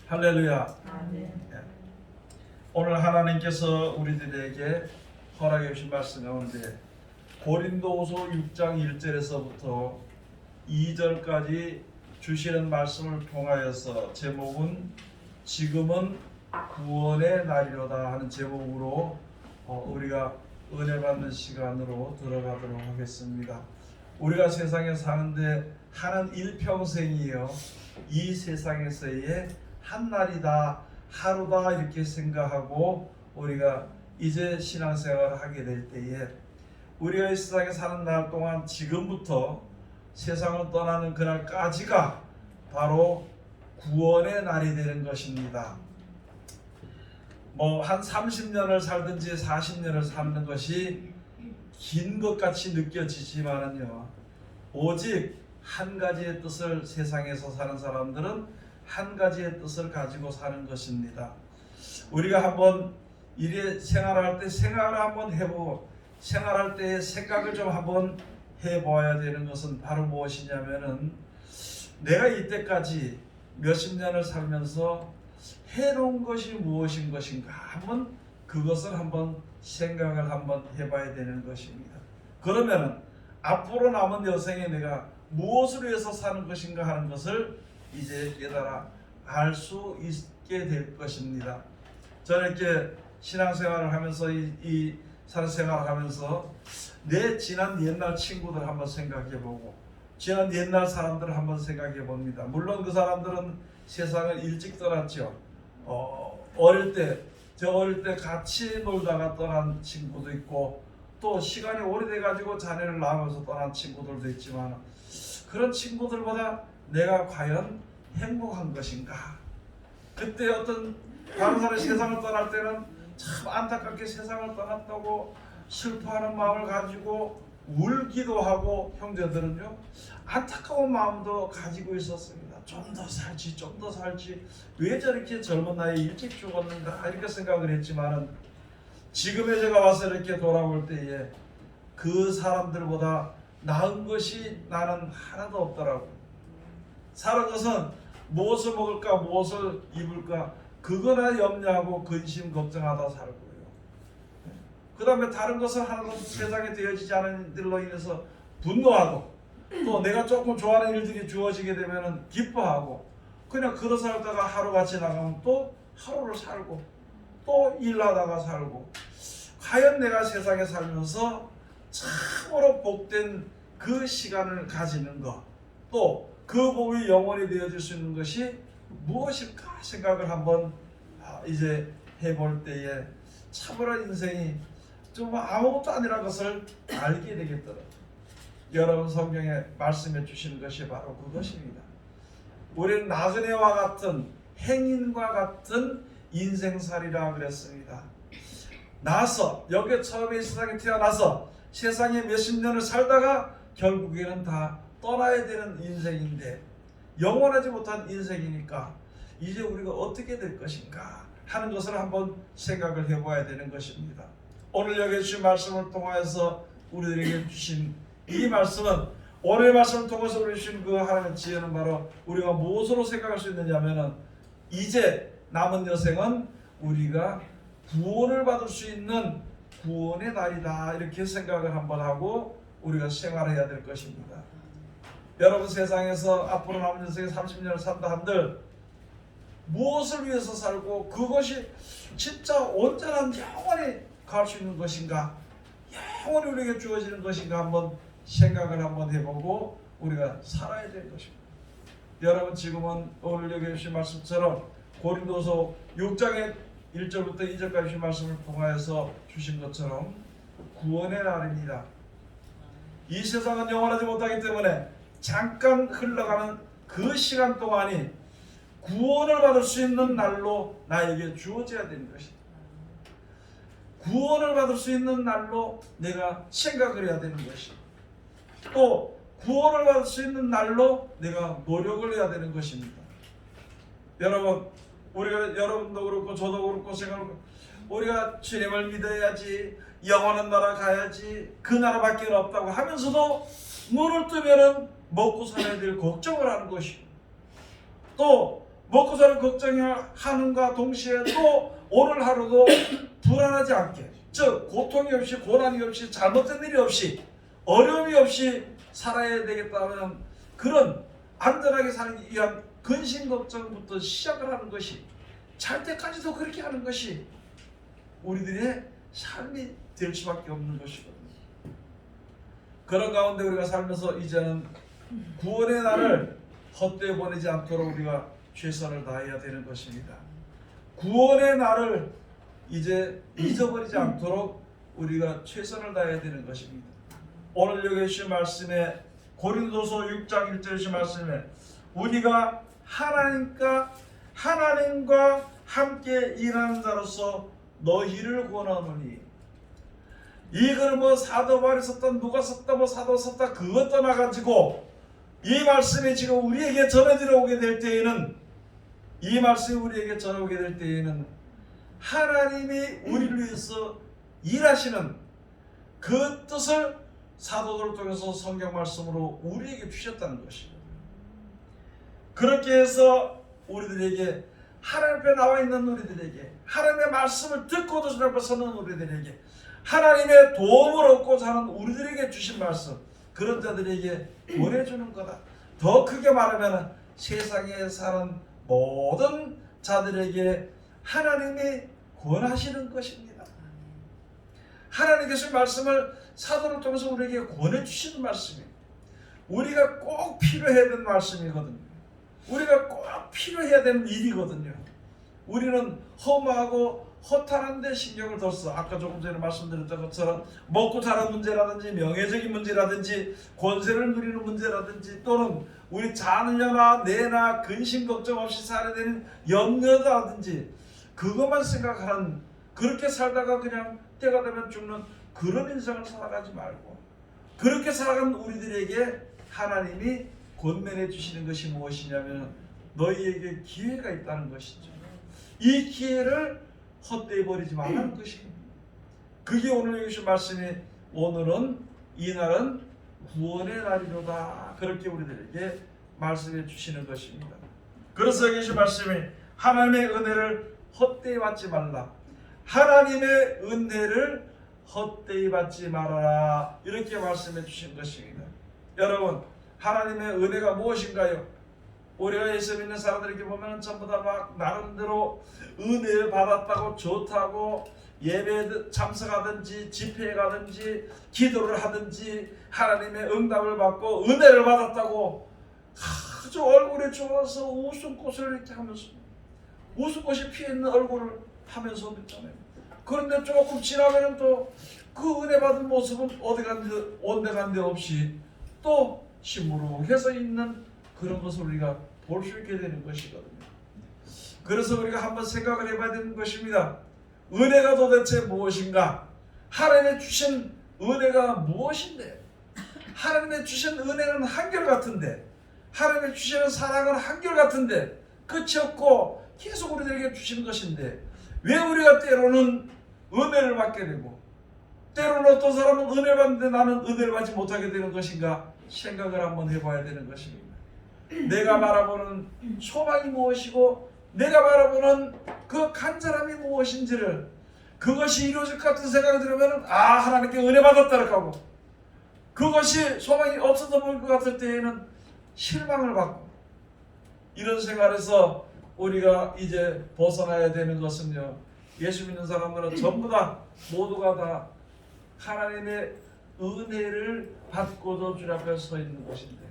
할렐루야. 아멘. 오늘 하나님께서 우리들에게 허락해 주신 말씀 가운데 고린도후서 6장 1절에서부터 2절까지 주시는 말씀을 통하여서 제목은 지금은 구원의 날이로다 하는 제목으로 우리가 은혜 받는 시간으로 들어가도록 하겠습니다. 우리가 세상에 사는데 하는 일평생이요, 이 세상에서의 한 날이다, 하루다 이렇게 생각하고 우리가 이제 신앙생활을 하게 될 때에 우리가 이 세상에 사는 날 동안 지금부터 세상을 떠나는 그날까지가 바로 구원의 날이 되는 것입니다. 한 30년을 살든지 40년을 사는 것이 긴 것 같이 느껴지지만은요, 오직 한 가지의 뜻을, 세상에서 사는 사람들은 한 가지의 뜻을 가지고 사는 것입니다. 우리가 한번 일에 생활할 때 생각을 한번 해보고, 생활할 때의 생각을 좀 한번 해봐야 되는 것은 바로 무엇이냐면은, 내가 이때까지 몇십 년을 살면서 해놓은 것이 무엇인 것인가, 한번 그것을 한번 생각을 한번 해봐야 되는 것입니다. 그러면은 앞으로 남은 여생에 내가 무엇을 위해서 사는 것인가 하는 것을 이제 깨달아 알 수 있게 될 것입니다. 저는 이렇게 신앙생활을 하면서 이 사회생활을 하면서 내 지난 옛날 친구들 한번 생각해보고 지난 옛날 사람들을 한번 생각해봅니다. 물론 그 사람들은 세상을 일찍 떠났죠. 어릴 때 같이 놀다가 떠난 친구도 있고, 또 시간이 오래돼가지고 자녀를 낳으면서 떠난 친구들도 있지만, 그런 친구들보다 내가 과연 행복한 것인가? 그때 어떤 다른 사람이 세상을 떠날 때는 참 안타깝게 세상을 떠났다고 슬퍼하는 마음을 가지고 울기도 하고, 형제들은요 안타까운 마음도 가지고 있었습니다. 좀 더 살지, 왜 저렇게 젊은 나이에 일찍 죽었는가 이렇게 생각을 했지만은, 지금의 제가 와서 이렇게 돌아볼 때에 그 사람들보다 나은 것이 나는 하나도 없더라고요. 사는 것은 무엇을 먹을까, 무엇을 입을까, 그거나 염려하고 근심 걱정하다 살고요. 그 다음에 다른 것은 하나도 세상에 되어지지 않은 일들로 인해서 분노하고, 또 내가 조금 좋아하는 일들이 주어지게 되면 기뻐하고, 그냥 그러 살다가 하루같이 나가면 또 하루를 살고, 또 일하다가 살고, 과연 내가 세상에 살면서 참으로 복된 그 시간을 가지는 것, 또 그 복이 영원히 되어질 수 있는 것이 무엇일까 생각을 한번 이제 해볼 때에 참으로 인생이 좀 아무것도 아니라는 것을 알게 되겠더라고요. 여러분, 성경에 말씀해 주시는 것이 바로 그것입니다. 우리는 나그네와 같은, 행인과 같은 인생살이라 그랬습니다. 여기 처음에 세상에 태어나서 세상에 몇십 년을 살다가 결국에는 다 떠나야 되는 인생인데, 영원하지 못한 인생이니까 이제 우리가 어떻게 될 것인가 하는 것을 한번 생각을 해봐야 되는 것입니다. 오늘 여기 주신 말씀을 통해서 우리들에게 주신 이 말씀은, 오늘의 말씀을 통해서 우리 주신 그 하나님의 지혜는 바로 우리가 무엇으로 생각할 수 있느냐면은, 이제 남은 여생은 우리가 구원을 받을 수 있는 구원의 날이다, 이렇게 생각을 한번 하고 우리가 생활해야 될 것입니다. 여러분, 세상에서 앞으로 남은 여생에 30년을 산다 한들 무엇을 위해서 살고, 그것이 진짜 온전한 영원히 갈 수 있는 것인가, 영원히 우리에게 주어지는 것인가 한번 생각을 한번 해보고 우리가 살아야 될 것입니다. 여러분, 지금은 오늘 여기 주신 말씀처럼 고린도서 6장의 1절부터 2절까지 주신 말씀을 통하여서 주신 것처럼 구원의 날입니다. 이 세상은 영원하지 못하기 때문에 잠깐 흘러가는 그 시간 동안이 구원을 받을 수 있는 날로 나에게 주어져야 되는 것입니다. 구원을 받을 수 있는 날로 내가 생각을 해야 되는 것입니다. 또 구원을 받을 수 있는 날로 내가 노력을 해야 되는 것입니다. 여러분, 여러분도 그렇고 저도 그렇고 생각하고, 우리가 주님을 믿어야지, 영원한 나라 가야지, 그 나라밖에 없다고 하면서도 눈을 뜨면은 먹고 살아야 될 걱정을 하는 것이고, 또 먹고 사는 걱정하는가 동시에 또 오늘 하루도 불안하지 않게, 즉 고통이 없이 고난이 없이 잘못된 일이 없이 어려움이 없이 살아야 되겠다는 그런 안전하게 살기 위한 근심 걱정부터 시작을 하는 것이, 잘 때까지도 그렇게 하는 것이 우리들의 삶이 될 수밖에 없는 것이거든요. 그런 가운데 우리가 살면서 이제는 구원의 날을 헛되이 보내지 않도록 우리가 최선을 다해야 되는 것입니다. 구원의 날을 이제 잊어버리지 않도록 우리가 최선을 다해야 되는 것입니다. 오늘 여기 주신 말씀에, 고린도서 6장 1절 주신 말씀에, 우리가 하나님과 함께 일하는 자로서 너희를 권하노니, 이걸 뭐 사도 바울이 썼다 누가 썼다 뭐 사도 썼다 그것 떠나가지고 이 말씀이 지금 우리에게 전해들어오게 될 때에는, 이 말씀이 우리에게 전해오게 될 때에는 하나님이 우리를 위해서 일하시는 그 뜻을 사도들을 통해서 성경 말씀으로 우리에게 주셨다는 것이거든요. 그렇게 해서 우리들에게, 하나님 앞에 나와 있는 우리들에게, 하나님의 말씀을 듣고도 주님 앞에 서는 우리들에게, 하나님의 도움을 얻고자 하는 우리들에게 주신 말씀, 그런 자들에게 보내주는 거다. 더 크게 말하면 세상에 사는 모든 자들에게 하나님이 권하시는 것입니다. 하나님께서 말씀을 사도를 통해서 우리에게 권해주시는 말씀이에요. 우리가 꼭 필요해야 되는 말씀이거든요. 우리가 꼭 필요해야 되는 일이거든요. 우리는 허무하고 허탈한 데 신경을 더 써. 아까 조금 전에 말씀드렸던 것처럼 먹고 사는 문제라든지 명예적인 문제라든지 권세를 누리는 문제라든지 또는 우리 자녀나 내나 근심 걱정 없이 살아야 되는 염려라든지 그것만 생각하는, 그렇게 살다가 그냥 때가 되면 죽는 그런 인생을 살아가지 말고, 그렇게 살아가는 우리들에게 하나님이 권면해 주시는 것이 무엇이냐면 너희에게 기회가 있다는 것이죠. 이 기회를 헛되이 버리지 말라는 것입니다. 그게 오늘 여기 주신 말씀이, 오늘은 이날은 구원의 날이로다, 그렇게 우리들에게 말씀해 주시는 것입니다. 그래서 여기 주신 말씀이 하나님의 은혜를 헛되이 받지 말라, 하나님의 은혜를 헛되이 받지 말아라, 이렇게 말씀해 주신 것입니다. 여러분, 하나님의 은혜가 무엇인가요? 우리가 예수 믿는 사람들에게 보면 전부 다 막 나름대로 은혜를 받았다고 좋다고 예배에 참석하든지 집회에 가든지 기도를 하든지 하나님의 응답을 받고 은혜를 받았다고 아주 얼굴이 좋아서 웃음꽃을 이렇게 하면서, 웃음꽃이 피어있는 얼굴을 하면서 있잖아요. 그런데 조금 지나면 또 그 은혜 받은 모습은 어디 간데 온데간데 없이 또 시무룩해서 있는 그런 것을 우리가 볼 수 있게 되는 것이거든요. 그래서 우리가 한번 생각을 해봐야 되는 것입니다. 은혜가 도대체 무엇인가? 하나님의 주신 은혜가 무엇인데? 하나님의 주신 은혜는 한결같은데, 하나님의 주시는 사랑은 한결같은데, 끝이 없고 계속 우리들에게 주시는 것인데 왜 우리가 때로는 은혜를 받게 되고 때로는 어떤 사람은 은혜를 받는데 나는 은혜를 받지 못하게 되는 것인가 생각을 한번 해봐야 되는 것입니다. 내가 바라보는 소망이 무엇이고 내가 바라보는 그 간절함이 무엇인지를, 그것이 이루어질 것 같은 생각이 들으면 하나님께 은혜 받았다고 하고, 그것이 소망이 없어져 보일 것 같을 때에는 실망을 받고, 이런 생활에서 우리가 이제 벗어나야 되는 것은요, 예수 믿는 사람들은 전부 다 모두가 다 하나님의 은혜를 받고도 주님 앞에 서 있는 것인데,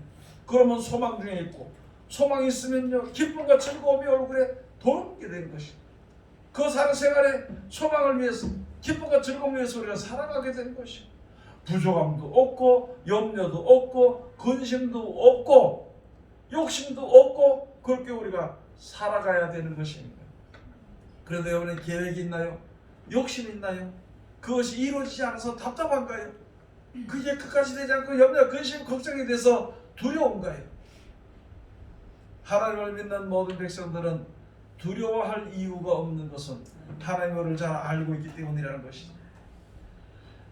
그러면 소망 중에 있고, 소망이 있으면요 기쁨과 즐거움이 얼굴에 도는 되는 것입니다. 그 사는 생활에 소망을 위해서, 기쁨과 즐거움을 위해서 우리가 살아가게 되는 것입니다. 부족함도 없고 염려도 없고 근심도 없고 욕심도 없고 그렇게 우리가 살아가야 되는 것입니다. 그런데 여러분의 계획이 있나요? 욕심이 있나요? 그것이 이루어지지 않아서 답답한가요? 그게 끝까지 되지 않고 염려, 근심, 걱정이 돼서 두려운가요? 하나님을 믿는 모든 백성들은 두려워할 이유가 없는 것은 하나님을 잘 알고 있기 때문이라는 것이죠.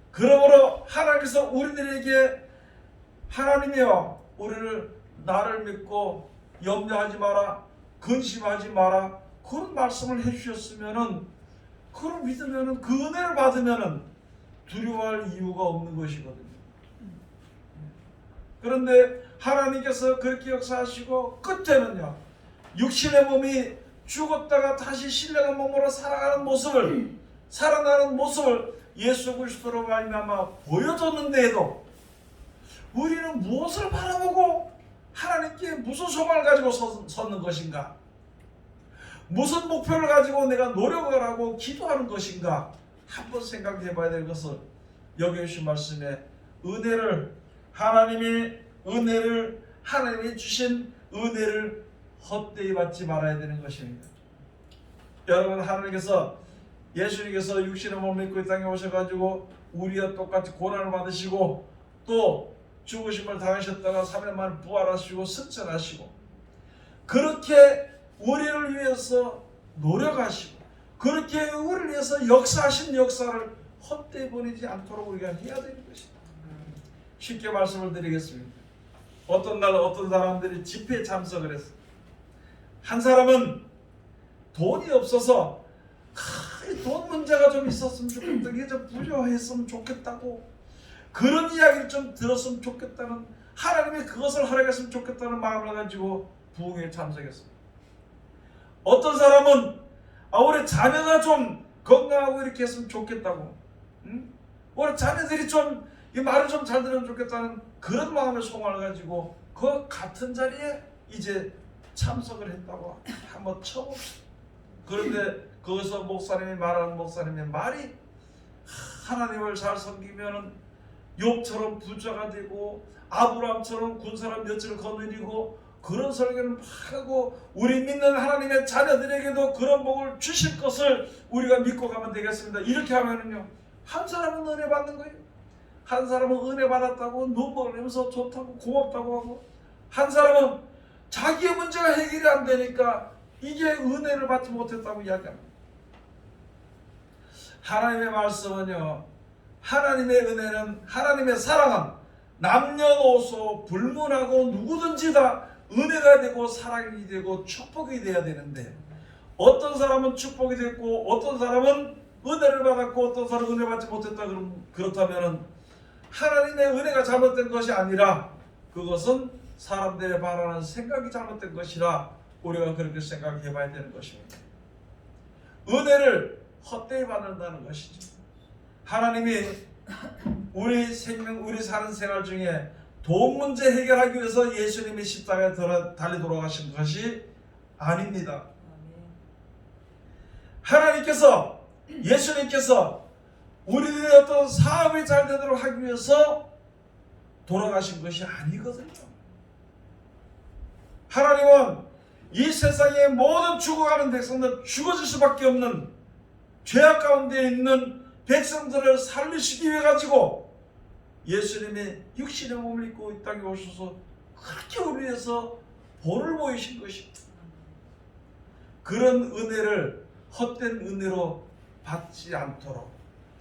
그러므로 하나님께서 우리들에게, 하나님이여 우리를 나를 믿고 염려하지 마라, 근심하지 마라. 그런 말씀을 해주셨으면은, 그걸 믿으면은, 그 은혜를 받으면은 두려워할 이유가 없는 것이거든요. 그런데 하나님께서 그렇게 역사하시고 끝에는요, 육신의 몸이 죽었다가 다시 신령한 몸으로 살아가는 모습을, 살아나는 모습을 예수 그리스도로 말미암아 보여줬는데도 우리는 무엇을 바라보고 하나님께 무슨 소망을 가지고 섰는 것인가? 무슨 목표를 가지고 내가 노력을 하고 기도하는 것인가? 한번 생각해 봐야 될 것은 여기 주신 말씀에 은혜를, 하나님이 주신 은혜를 헛되이 받지 말아야 되는 것입니다. 여러분, 하나님께서, 예수님께서 육신의 몸을 입고 이 땅에 오셔가지고 우리와 똑같이 고난을 받으시고 또 죽으심을 당하셨다가 3일 만에 부활하시고 승천하시고, 그렇게 우리를 위해서 노력하시고 그렇게 우리를 위해서 역사하신 역사를 헛되이 보내지 않도록 우리가 해야 되는 것입니다. 쉽게 말씀을 드리겠습니다. 어떤 날 어떤 사람들이 집회에 참석을 했어요. 한 사람은 돈이 없어서 돈 문제가 좀 있었으면 좋겠다, 이게 좀 부여했으면 좋겠다고, 그런 이야기를 좀 들었으면 좋겠다는, 하나님이 그것을 허락했으면 좋겠다는 마음을 가지고 부흥회에 참석했습니다. 어떤 사람은 우리 자녀가 좀 건강하고 이렇게 했으면 좋겠다고, 우리 자녀들이 좀 이 말을 좀 잘 들으면 좋겠다는 그런 마음의 소망을 가지고 그 같은 자리에 이제 참석을 했다고 한번 쳐봅시다. 그런데 거기서 목사님이 말하는 목사님의 말이, 하나님을 잘 섬기면은 욥처럼 부자가 되고 아브라함처럼 군사람 몇지를 거느리고 그런 설교를 막 하고 우리 믿는 하나님의 자녀들에게도 그런 복을 주실 것을 우리가 믿고 가면 되겠습니다. 이렇게 하면은요, 한 사람은 은혜 받는 거예요. 한 사람은 은혜 받았다고 눈물을 흘리면서 좋다고 고맙다고 하고, 한 사람은 자기의 문제가 해결이 안 되니까 이게 은혜를 받지 못했다고 이야기합니다. 하나님의 말씀은요, 하나님의 은혜는, 하나님의 사랑은 남녀노소 불문하고 누구든지 다 은혜가 되고 사랑이 되고 축복이 되어야 되는데, 어떤 사람은 축복이 됐고 어떤 사람은 은혜를 받았고 어떤 사람은 은혜 받지 못했다. 그렇다면 하나님의 은혜가 잘못된 것이 아니라 그것은 사람들의 바라는 생각이 잘못된 것이라 우리가 그렇게 생각해 봐야 되는 것입니다. 은혜를 헛되이 받는다는 것이죠. 하나님이 우리 생명, 우리 사는 생활 중에 돈 문제 해결하기 위해서 예수님이 십자가에 달리 돌아가신 것이 아닙니다. 하나님께서, 예수님께서 우리들의 어떤 사업이 잘 되도록 하기 위해서 돌아가신 것이 아니거든요. 하나님은 이 세상의 모든 죽어가는 백성들, 죽어질 수밖에 없는 죄악 가운데 있는 백성들을 살리시기 위해 가지고 예수님이 육신의 몸을 입고 이 땅에 오셔서 그렇게 우리 위해서 본을 보이신 것입니다. 그런 은혜를 헛된 은혜로 받지 않도록,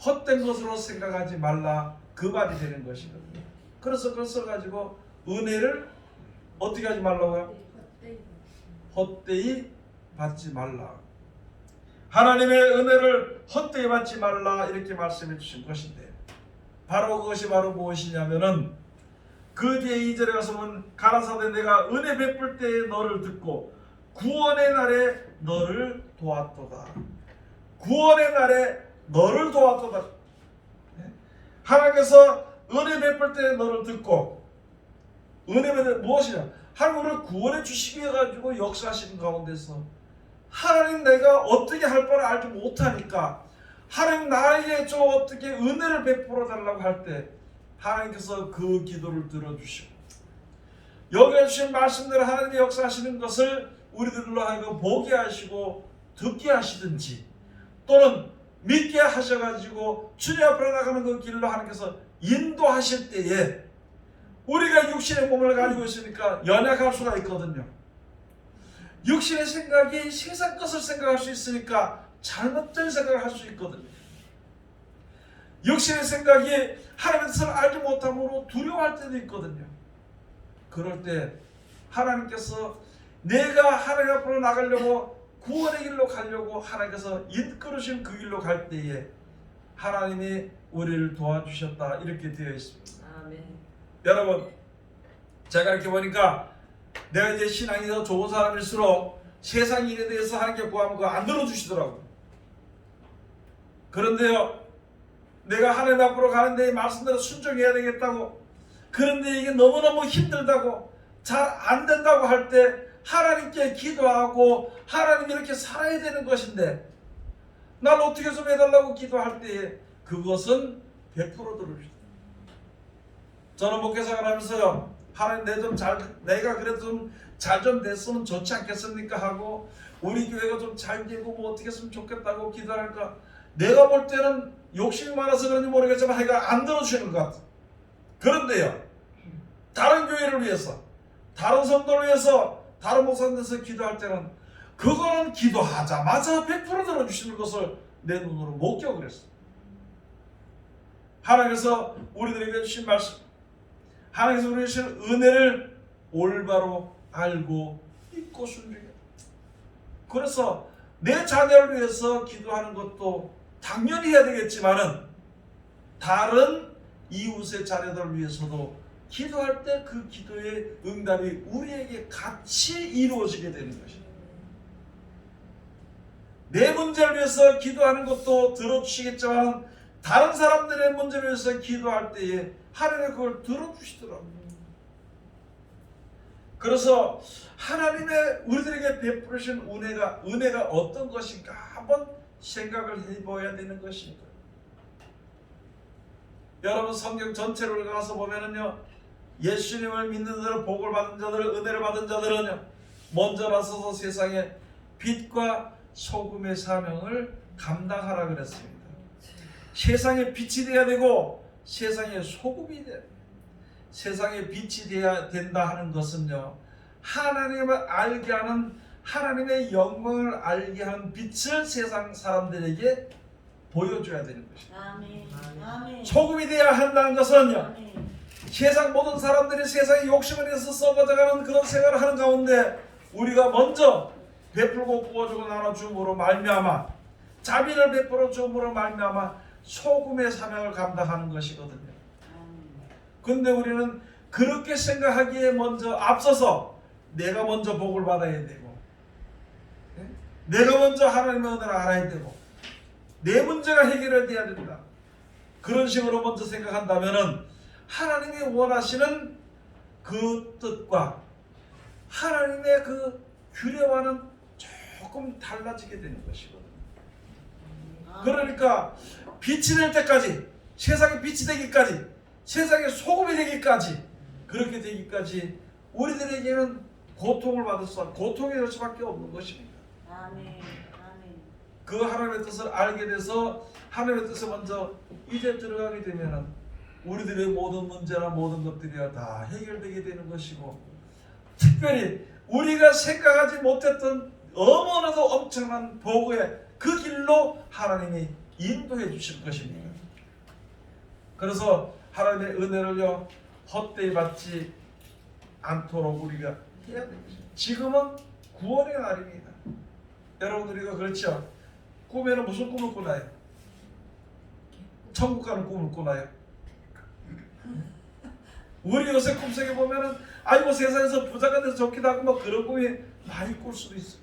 헛된 것으로 생각하지 말라, 그 말이 되는 것이거든요. 그래서 그것을 가지고 은혜를 어떻게 하지 말라고요? 헛되이 받지 말라. 하나님의 은혜를 헛되이 받지 말라, 이렇게 말씀해 주신 것인데, 바로 그것이 바로 무엇이냐면은 그 뒤에 2절에 가서 보면 가라사대 내가 은혜 베풀 때에 너를 듣고 구원의 날에 너를 도왔도다. 구원의 날에 너를 도왔도다. 하나님께서 은혜 베풀 때에 너를 듣고, 은혜 베풀 때 무엇이냐? 하나님을 구원해 주시기 위해 가지고 역사하시는 가운데서 하나님, 내가 어떻게 할 바를 알지 못하니까 하나님 나에게 좀 어떻게 은혜를 베풀어 달라고 할 때 하나님께서 그 기도를 들어주시고, 여기에 주신 말씀대로 하나님이 역사하시는 것을 우리들로 하여금 보게 하시고 듣게 하시든지, 또는 믿게 하셔가지고 주님 앞으로 나가는 그 길로 하나님께서 인도하실 때에 우리가 육신의 몸을 가지고 있으니까 연약할 수가 있거든요. 육신의 생각이 세상 것을 생각할 수 있으니까 잘못된 생각을 할 수 있거든요. 육신의 생각이 하나님의 뜻을 알지 못함으로 두려워할 때도 있거든요. 그럴 때 하나님께서 내가 하나님 앞으로 나가려고 구원의 길로 가려고 하나님께서 이끌으신 그 길로 갈 때에 하나님이 우리를 도와주셨다 이렇게 되어 있습니다. 아멘. 여러분, 제가 이렇게 보니까 내가 이제 신앙이 더 좋은 사람일수록 세상 일에 대해서 하나님께 구하면 그거 안 들어주시더라고요. 그런데요, 내가 하나님 앞으로 가는데 이 말씀대로 순종해야 되겠다고, 그런데 이게 너무너무 힘들다고, 잘 안 된다고 할 때 하나님께 기도하고 하나님 이렇게 살아야 되는 것인데 날 어떻게 좀 해달라고 기도할 때에 그것은 100% 들어주시다. 저는 목회생활 하면서요, 하나님 내가 그래도 좀 잘 좀 됐으면 좋지 않겠습니까 하고 우리 교회가 좀 잘 되고 뭐 어떻게 했으면 좋겠다고 기도하니까 내가 볼 때는 욕심이 많아서 그런지 모르겠지만 하여간 안 들어주시는 것 같아요. 그런데요, 다른 교회를 위해서, 다른 성도를 위해서, 다른 목사님께서 기도할 때는 그거는 기도하자마자 100% 들어주시는 것을 내 눈으로 목격을 했어요. 하나님께서 우리들에게 주신 말씀, 하나님께서 우리에게 주신 은혜를 올바로 알고 믿고 순종해요. 그래서 내 자녀를 위해서 기도하는 것도 당연히 해야 되겠지만은 다른 이웃의 자녀들을 위해서도 기도할 때 그 기도의 응답이 우리에게 같이 이루어지게 되는 것입니다. 내 문제를 위해서 기도하는 것도 들어주시겠지만 다른 사람들의 문제를 위해서 기도할 때에 하나님이 그걸 들어주시더라고요. 그래서 하나님의 우리들에게 베푸신 은혜가 어떤 것인가 한번 생각을 해봐야 되는 것입니다. 여러분, 성경 전체를 가서 보면은요, 예수님을 믿는 자들, 복을 받은 자들, 은혜를 받은 자들은요, 먼저 나서서 세상에 빛과 소금의 사명을 감당하라 그랬습니다. 세상에 빛이 되어야 되고 세상에 소금이 돼야 돼요. 세상에 빛이 되어야 된다 하는 것은요, 하나님을 알게 하는, 하나님의 영광을 알게 하는 빛을 세상 사람들에게 보여줘야 되는 것입니다. 아멘. 아멘. 소금이 되어야 한다는 것은요, 아멘. 세상 모든 사람들이 세상의 욕심을 해서 썩어져가는 그런 생활을 하는 가운데 우리가 먼저 베풀고 부어주고 나눠줌으로 말미암아, 자비를 베풀어 줌으로 말미암아 소금의 사명을 감당하는 것이거든요. 근데 우리는 그렇게 생각하기에 먼저 앞서서 내가 먼저 복을 받아야 되고, 내가 먼저 하나님의 은혜를 알아야 되고, 내 문제가 해결돼야 된다, 그런 식으로 먼저 생각한다면은 하나님이 원하시는 그 뜻과 하나님의 그 규례와는 조금 달라지게 되는 것이거든요. 그러니까 빛이 될 때까지, 세상에 빛이 되기까지, 세상에 소금이 되기까지, 그렇게 되기까지 우리들에게는 고통을 받을 고통이 될 수밖에 없는 것입니다. 아멘. 아멘. 그 하나님의 뜻을 알게 돼서 하나님의 뜻에 먼저 이제 들어가게 되면은 우리들의 모든 문제나 모든 것들이 다 해결되게 되는 것이고, 특별히 우리가 생각하지 못했던 너무나도 엄청난 복의 그 길로 하나님이 인도해 주실 것입니다. 그래서 하나님의 은혜를요, 헛되이 받지 않도록 우리가 해야 됩니다. 지금은 구원의 날입니다. 여러분, 우리가 그렇죠? 꿈에는 무슨 꿈을 꾸나요? 천국 가는 꿈을 꾸나요? 우리 요새 꿈속에 보면은 아이고 세상에서 부자가 돼서 좋기도 하고 뭐 그런 꿈이 많이 꿀 수도 있어요.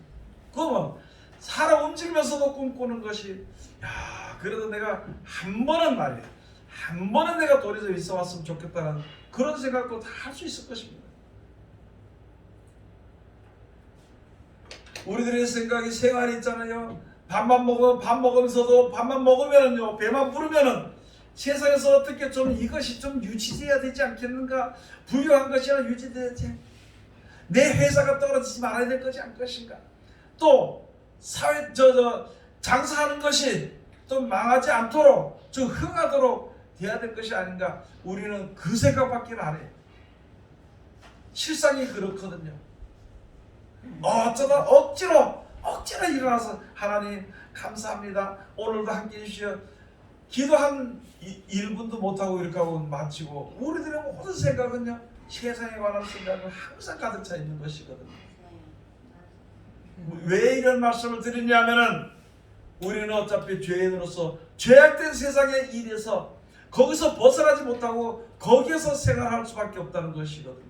그러면 살아 움직이면서도 꿈꾸는 것이, 야, 그래도 내가 한 번은 말이에요, 한 번은 내가 도리어 있어 왔으면 좋겠다는 그런 생각도 다 할 수 있을 것입니다. 우리들의 생각이, 생활이 있잖아요. 밥 먹으면서도 밥만 먹으면은요, 배만 부르면은 세상에서 어떻게 좀 이것이 좀 유지돼야 되지 않겠는가? 부유한 것이라 유지돼야지. 내 회사가 떨어지지 말아야 될 것이 아닐것인가? 또 사회 장사하는 것이 또 망하지 않도록, 좀 흥하도록 돼야 될 것이 아닌가? 우리는 그 생각밖에 안 해요. 실상이 그렇거든요. 어쩌다 억지로 일어나서 하나님 감사합니다, 오늘도 함께 해주시오, 기도 한 1분도 못하고 이렇게 하고 마치고, 우리들의 모든 생각은요, 세상에 관한 생각은 항상 가득 차 있는 것이거든요. 왜 이런 말씀을 드리냐면은 우리는 어차피 죄인으로서 죄악된 세상에 일해서 거기서 벗어나지 못하고 거기에서 생활할 수밖에 없다는 것이거든요.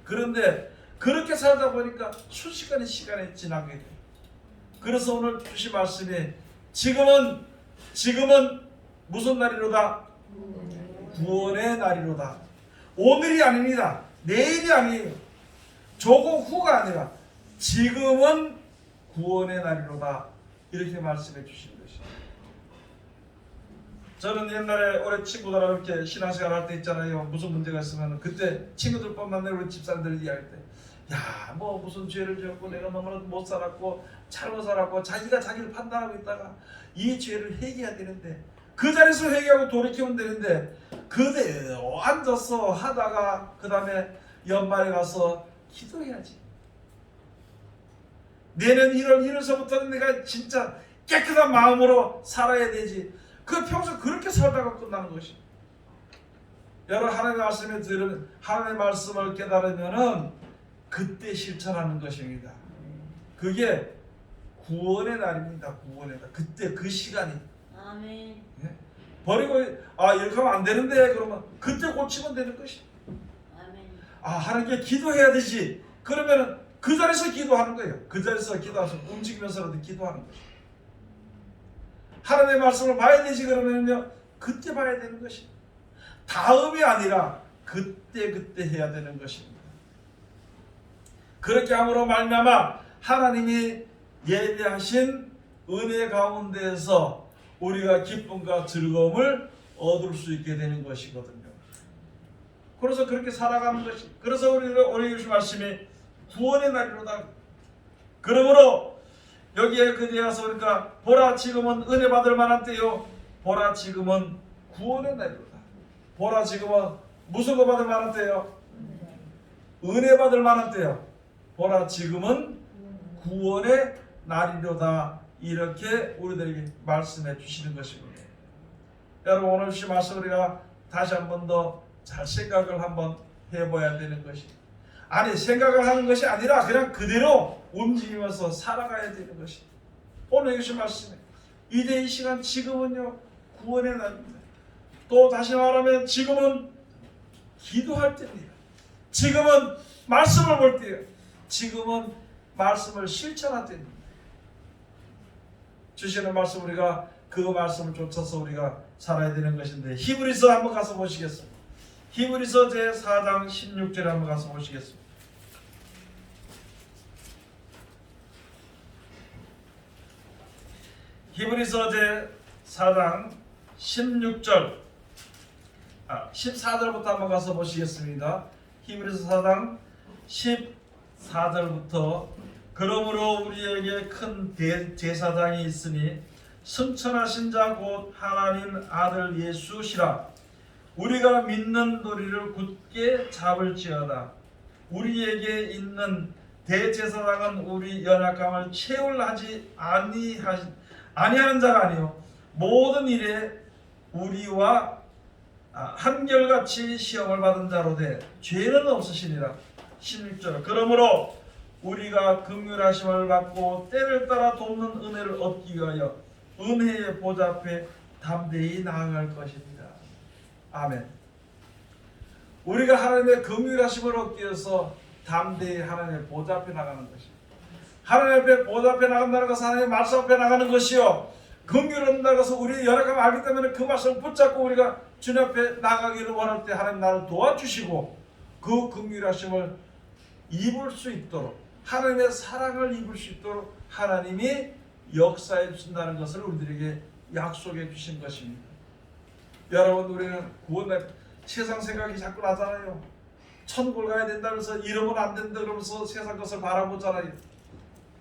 그런데 그렇게 살다 보니까 순식간에 시간이 지나게 돼요. 그래서 오늘 주신 말씀이 지금은 무슨 날이로다? 구원의 날이로다. 오늘이 아닙니다. 내일이 아니에요. 조금 후가 아니라 지금은 구원의 날이로다. 이렇게 말씀해 주신 것이죠. 저는 옛날에 오래 친구들하고 이렇게 신앙생활 할 때 있잖아요. 무슨 문제가 있으면 그때 친구들뿐만 아니라 우리 집사람들 이야기할 때 야, 뭐 무슨 죄를 지었고 내가 너무나 못 살았고 잘못 살았고 자기가 자기를 판단하고 있다가 이 죄를 회개해야 되는데 그 자리에서 회개하고 돌이키면 되는데 그대로 앉아서 하다가 그 다음에 연말에 가서 기도해야지. 내년 1월 1일서부터는 내가 진짜 깨끗한 마음으로 살아야 되지. 그 평소 그렇게 살다가 끝나는 것이. 여러분 하나님의 말씀을 들으면 하나님의 말씀을 깨달으면은 그때 실천하는 것입니다. 그게 구원의 날입니다. 구원의 날. 그때 그 시간이. 아멘. 예? 버리고 이렇게 하면 안 되는데 그러면 그때 고치면 되는 것이. 아멘. 하나님께 기도해야 되지. 그러면은 그 자리에서 기도하는 거예요. 그 자리에서 기도하서 움직이면서라도 기도하는 거예요. 하나님의 말씀을 봐야 되지 그러면요 그때 봐야 되는 것이. 다음이 아니라 그때 해야 되는 것입니다. 그렇게 함으로 말미암아 하나님이 예비하신 은혜 가운데에서 우리가 기쁨과 즐거움을 얻을 수 있게 되는 것이거든요. 그래서 그렇게 살아가는 것이. 그래서 우리가 오늘 주신 말씀이 구원의 날이로다. 그러므로 여기에 그대에 가서 그러니까 보라 지금은 은혜 받을 만한 때요. 보라 지금은 구원의 날이로다. 보라 지금은 무슨 거 받을 만한 때요? 은혜 받을 만한 때요. 보라 지금은 구원의 날이로다. 이렇게 우리들에게 말씀해 주시는 것입니다. 여러분 오늘 주신 말씀 우리가 다시 한 번 더 잘 생각을 한번 해봐야 되는 것이. 아니 생각을 하는 것이 아니라 그냥 그대로 움직이면서 살아가야 되는 것이. 오늘 주신 말씀에 이제 이 시간 지금은요 구원의 날입니다. 또 다시 말하면 지금은 기도할 때입니다. 지금은 말씀을 볼 때예요. 지금은 말씀을 실천할 때입니다. 주시는 말씀 우리가 그 말씀을 쫓아서 우리가 살아야 되는 것인데 히브리서 한번 가서 보시겠습니다. 히브리서 제 4장 16절에 한번 가서 보시겠습니다. 히브리서 제 4장 16절 14절부터 한번 가서 보시겠습니다. 히브리서 4장 14절부터 그러므로 우리에게 큰 제사장이 있으니 승천하신 자 곧 하나님 아들 예수시라. 우리가 믿는 도리를 굳게 잡을지어다. 우리에게 있는 대제사장은 우리 연약함을 채울하지 아니하는 자가 아니요 모든 일에 우리와 한결같이 시험을 받은 자로 돼 죄는 없으시니라. 16절 그러므로 우리가 긍휼하심을 받고 때를 따라 돕는 은혜를 얻기 위하여 은혜의 보좌 앞에 담대히 나아갈 것입니다. 아멘. 우리가 하나님의 긍휼하심을 얻기 위해서 담대히 하나님의 보좌 앞에 나가는 것입니다. 하나님 앞에 보좌 앞에 나간다는 것은 하나님의 말씀 앞에 나가는 것이요 긍휼을 얻는다는 것은 우리의 연약함을 알기 때문에 그 말씀을 붙잡고 우리가 주님 앞에 나가기를 원할 때 하나님 나를 도와주시고 그 긍휼하심을 입을 수 있도록 하나님의 사랑을 입을 수 있도록 하나님이 역사해 주신다는 것을 우리들에게 약속해 주신 것입니다. 여러분 우리는 구원의 세상 생각이 자꾸 나잖아요. 천국을 가야 된다면서 이러면 안 된다 그러면서 세상 것을 바라보잖아요.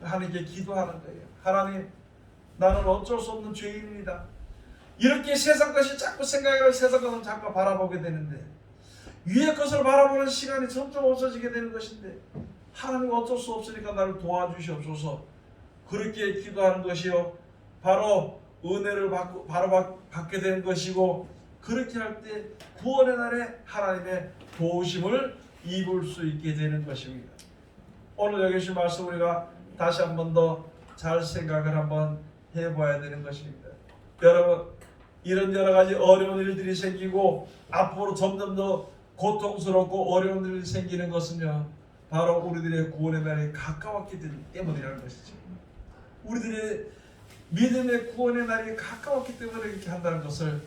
하나님께 기도하는 거예요. 하나님 나는 어쩔 수 없는 죄인입니다. 이렇게 세상 것이 자꾸 생각하고 세상 것을 자꾸 바라보게 되는데 위의 것을 바라보는 시간이 점점 없어지게 되는 것인데 하나님 어쩔 수 없으니까 나를 도와주시옵소서. 그렇게 기도하는 것이요 바로 은혜를 받게 되는 것이고 그렇게 할 때 구원의 날에 하나님의 도우심을 입을 수 있게 되는 것입니다. 오늘 여기 주신 말씀 우리가 다시 한 번 더 잘 생각을 한번 해봐야 되는 것입니다. 여러분, 이런 여러 가지 어려운 일들이 생기고 앞으로 점점 더 고통스럽고 어려운 일이 생기는 것은요, 바로 우리들의 구원의 날이 가까웠기 때문이라는 것이죠. 우리들의 믿음의 구원의 날이 가까웠기 때문에 이렇게 한다는 것을,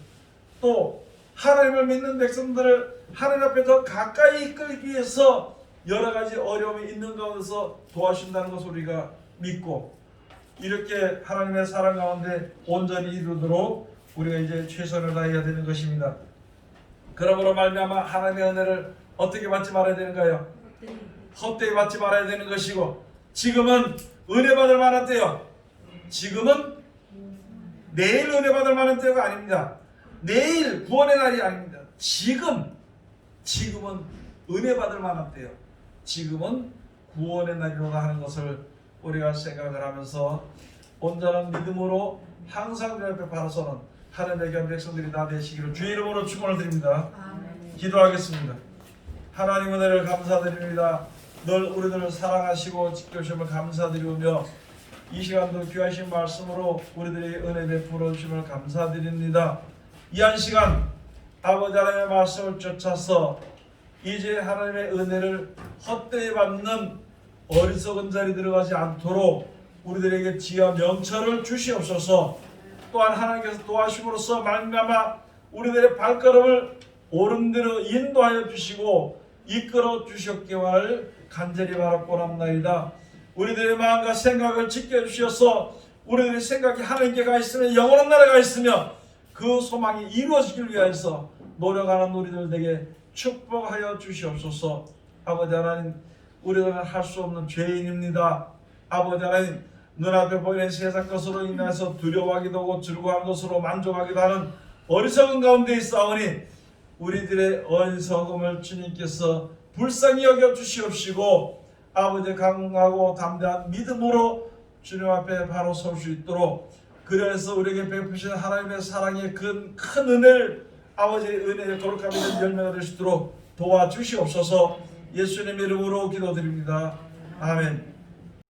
또 하나님을 믿는 백성들을 하나님 앞에 더 가까이 이끌기 위해서 여러 가지 어려움이 있는 가운데서 도와준다는 것을 우리가 믿고, 이렇게 하나님의 사랑 가운데 온전히 이루도록 우리가 이제 최선을 다해야 되는 것입니다. 그러므로 말미암아 하나님의 은혜를 어떻게 받지 말아야 되는가요? 헛되이 받지 말아야 되는 것이고, 지금은 은혜 받을 만한 때요. 지금은 내일 은혜 받을 만한 때가 아닙니다. 내일 구원의 날이 아닙니다. 지금은 은혜 받을 만한 때요. 지금은 구원의 날이로가 하는 것을 우리가 생각을 하면서 온전한 믿음으로 항상 주 앞에 바라서는 하나님의 귀한 백성들이 다 되시기를 주의 이름으로 축원을 드립니다. 아멘. 기도하겠습니다. 하나님 은혜를 감사드립니다. 늘 우리들을 사랑하시고 지켜주심을 감사드리며 이 시간도 귀하신 말씀으로 우리들의 은혜 베풀어 주심을 감사드립니다. 이 한 시간 아버지 하나님의 말씀을 쫓아서 이제 하나님의 은혜를 헛되이 받는 어리석은 자리 들어가지 않도록 우리들에게 지혜와 명철을 주시옵소서. 또한 하나님께서 도와주심으로써 말미암아 우리들의 발걸음을 옳은 대로 인도하여 주시고 이끌어 주셨기를 간절히 바라고 합나이다. 우리들의 마음과 생각을 지켜주셔서 우리들의 생각이 하나님께 가 있으며 영원한 나라가 있으며 그 소망이 이루어지길 위해서 노력하는 우리들에게 축복하여 주시옵소서. 아버지 하나님, 우리들은 할 수 없는 죄인입니다. 아버지 하나님, 눈앞에 보이는 세상 것으로 인해서 두려워하기도 하고 즐거워하는 것으로 만족하기도 하는 어리석은 가운데 있사오니 우리들의 어리석음을 주님께서 불쌍히 여겨 주시옵시고 아버지 강하고 담대한 믿음으로 주님 앞에 바로 설 수 있도록, 그래서 우리에게 베푸신 하나님의 사랑의 큰 은혜를 아버지의 은혜에 거룩함 있는 열매가 될 수 있도록 도와주시옵소서. 예수님의 이름으로 기도드립니다. 아멘.